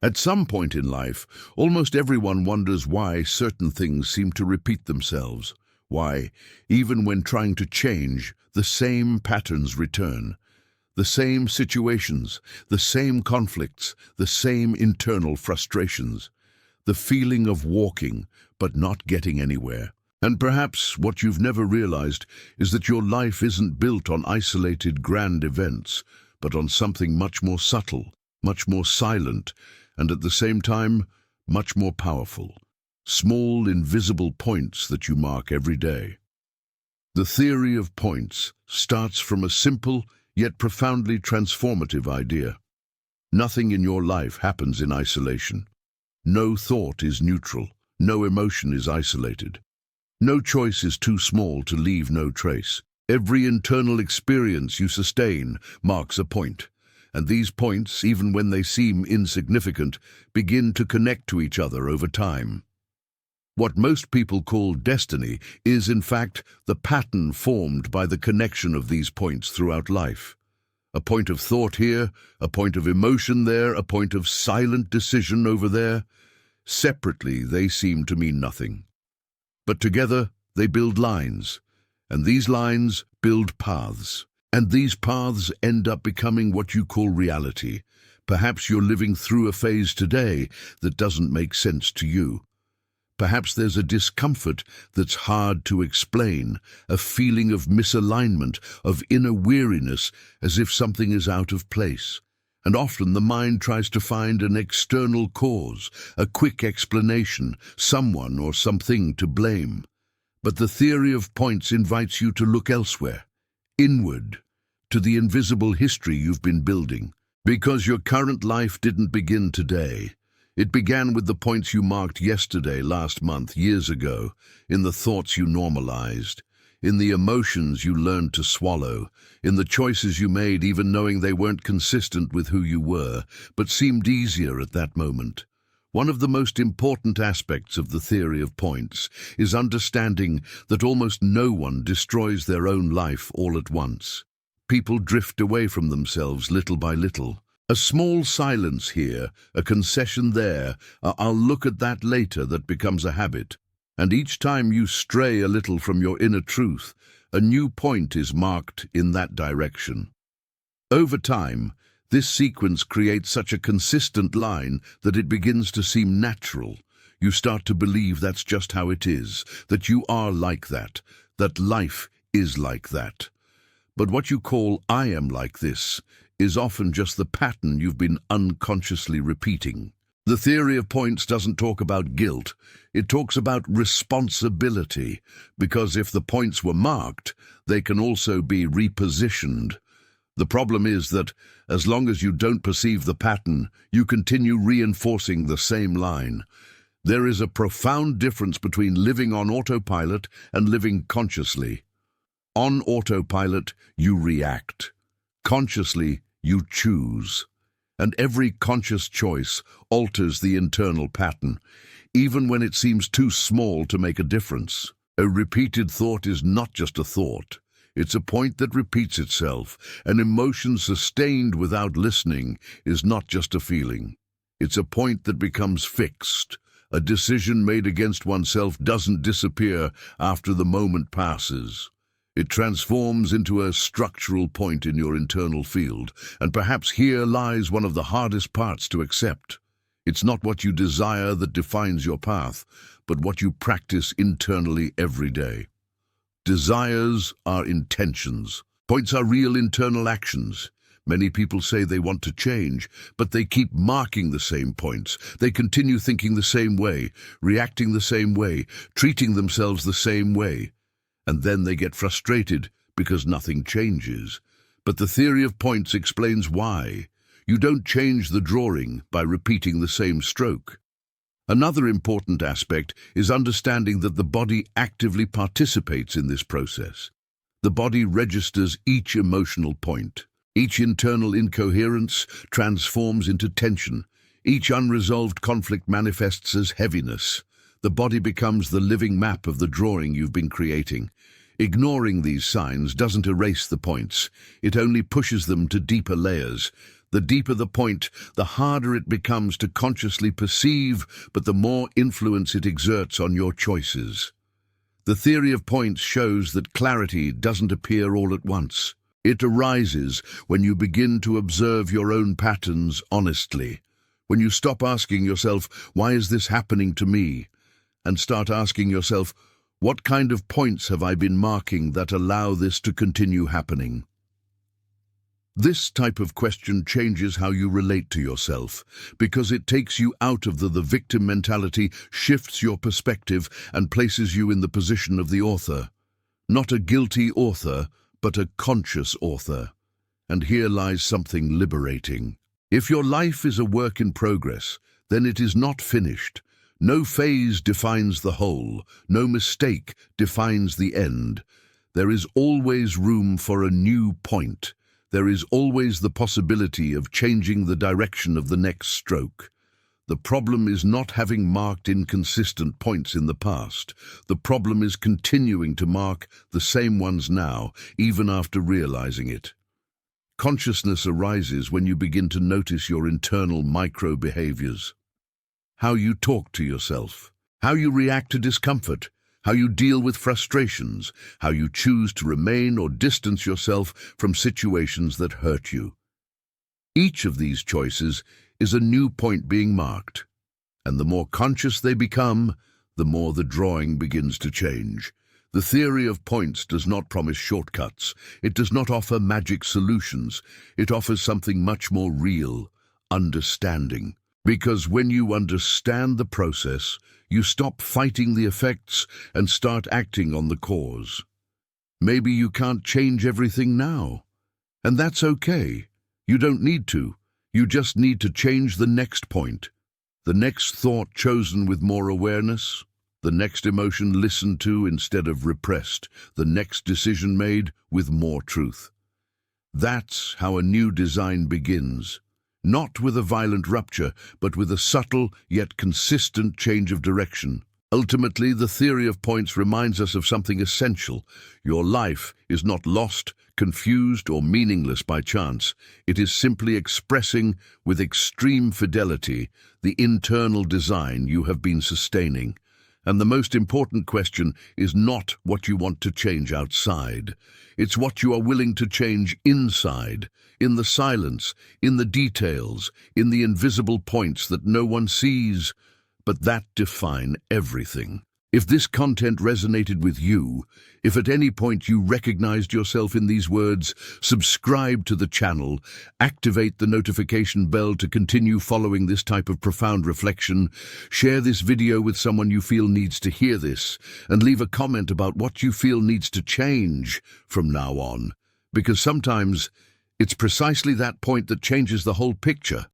At some point in life, almost everyone wonders why certain things seem to repeat themselves. Why, even when trying to change, the same patterns return. The same situations, the same conflicts, the same internal frustrations. The feeling of walking, but not getting anywhere. And perhaps what you've never realized is that your life isn't built on isolated grand events, but on something much more subtle, much more silent, and at the same time, much more powerful. Small, invisible points that you mark every day. The theory of points starts from a simple, yet profoundly transformative idea. Nothing in your life happens in isolation. No thought is neutral. No emotion is isolated. No choice is too small to leave no trace. Every internal experience you sustain marks a point. And these points, even when they seem insignificant, begin to connect to each other over time. What most people call destiny is, in fact, the pattern formed by the connection of these points throughout life. A point of thought here, a point of emotion there, a point of silent decision over there. Separately, they seem to mean nothing. But together, they build lines, and these lines build paths. And these paths end up becoming what you call reality. Perhaps you're living through a phase today that doesn't make sense to you. Perhaps there's a discomfort that's hard to explain, a feeling of misalignment, of inner weariness, as if something is out of place. And often the mind tries to find an external cause, a quick explanation, someone or something to blame. But the theory of points invites you to look elsewhere, inward, to the invisible history you've been building. Because your current life didn't begin today. It began with the points you marked yesterday, last month, years ago, in the thoughts you normalized, in the emotions you learned to swallow, in the choices you made even knowing they weren't consistent with who you were, but seemed easier at that moment. One of the most important aspects of the theory of points is understanding that almost no one destroys their own life all at once. People drift away from themselves little by little. A small silence here, a concession there, I'll look at that later, that becomes a habit. And each time you stray a little from your inner truth, a new point is marked in that direction. Over time, this sequence creates such a consistent line that it begins to seem natural. You start to believe that's just how it is, that you are like that life is like that. But what you call "I am like this" is often just the pattern you've been unconsciously repeating. The theory of points doesn't talk about guilt. It talks about responsibility, because if the points were marked, they can also be repositioned. The problem is that, as long as you don't perceive the pattern, you continue reinforcing the same line. There is a profound difference between living on autopilot and living consciously. On autopilot, you react. Consciously, you choose. And every conscious choice alters the internal pattern, even when it seems too small to make a difference. A repeated thought is not just a thought. It's a point that repeats itself. An emotion sustained without listening is not just a feeling. It's a point that becomes fixed. A decision made against oneself doesn't disappear after the moment passes. It transforms into a structural point in your internal field, and perhaps here lies one of the hardest parts to accept. It's not what you desire that defines your path, but what you practice internally every day. Desires are intentions. Points are real internal actions. Many people say they want to change, but they keep marking the same points. They continue thinking the same way, reacting the same way, treating themselves the same way. And then they get frustrated because nothing changes. But the theory of points explains why. You don't change the drawing by repeating the same stroke. Another important aspect is understanding that the body actively participates in this process. The body registers each emotional point. Each internal incoherence transforms into tension. Each unresolved conflict manifests as heaviness. The body becomes the living map of the drawing you've been creating. Ignoring these signs doesn't erase the points. It only pushes them to deeper layers. The deeper the point, the harder it becomes to consciously perceive, but the more influence it exerts on your choices. The theory of points shows that clarity doesn't appear all at once. It arises when you begin to observe your own patterns honestly, when you stop asking yourself, "Why is this happening to me?" and start asking yourself, "What kind of points have I been marking that allow this to continue happening?" This type of question changes how you relate to yourself, because it takes you out of the victim mentality, shifts your perspective, and places you in the position of the author. Not a guilty author, but a conscious author. And here lies something liberating. If your life is a work in progress, then it is not finished. No phase defines the whole, no mistake defines the end. There is always room for a new point. There is always the possibility of changing the direction of the next stroke. The problem is not having marked inconsistent points in the past. The problem is continuing to mark the same ones now, even after realizing it. Consciousness arises when you begin to notice your internal micro-behaviors. How you talk to yourself, how you react to discomfort, how you deal with frustrations, how you choose to remain or distance yourself from situations that hurt you. Each of these choices is a new point being marked, and the more conscious they become, the more the drawing begins to change. The theory of points does not promise shortcuts. It does not offer magic solutions. It offers something much more real: understanding. Because when you understand the process, you stop fighting the effects and start acting on the cause. Maybe you can't change everything now, and that's okay. You don't need to. You just need to change the next point, the next thought chosen with more awareness, the next emotion listened to instead of repressed, the next decision made with more truth. That's how a new design begins. Not with a violent rupture, but with a subtle yet consistent change of direction. Ultimately, the theory of points reminds us of something essential. Your life is not lost, confused, or meaningless by chance. It is simply expressing, with extreme fidelity, the internal design you have been sustaining. And the most important question is not what you want to change outside. It's what you are willing to change inside, in the silence, in the details, in the invisible points that no one sees, but that define everything. If this content resonated with you, if at any point you recognized yourself in these words, subscribe to the channel, activate the notification bell to continue following this type of profound reflection, share this video with someone you feel needs to hear this, and leave a comment about what you feel needs to change from now on. Because sometimes it's precisely that point that changes the whole picture.